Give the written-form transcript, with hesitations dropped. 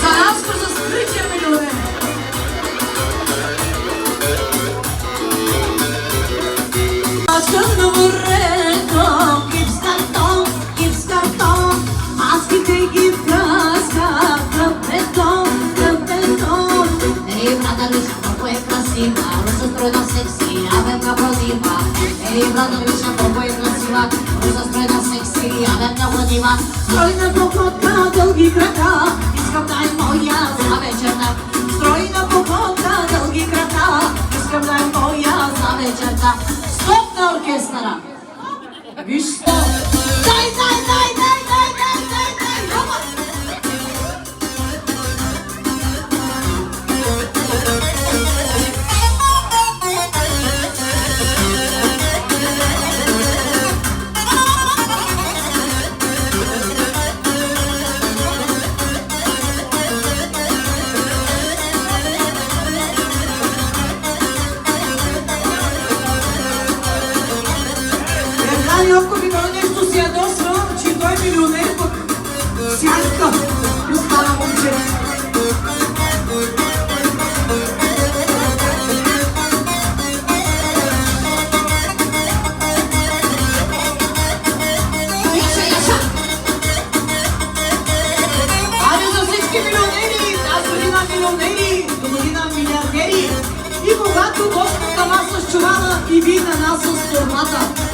За Наско за скрития милионер. Açın vurretom, gips karton, maskite gip краска, кръпетон. Ей, брата, виж колко е красива, руса стройна секси, абетка водива. Ей, брата, виж колко е красива, руса стройна секси, абетка водива. Стройна походка, дълги крака, искам да е моя за вечерта. Стройна походка, дълги крака, искам да е моя за вечерта. Стоп на оркестъра! Виж стоп! Дай! Дома! Йовко ми той нещо си ядосва, че той е милионер пък. Сянка! Остана момче. Яша! Айде за всички милионери! Тази година милионери! До година милиардери! И когато Господ на вас с чувала и вие на нас с формата.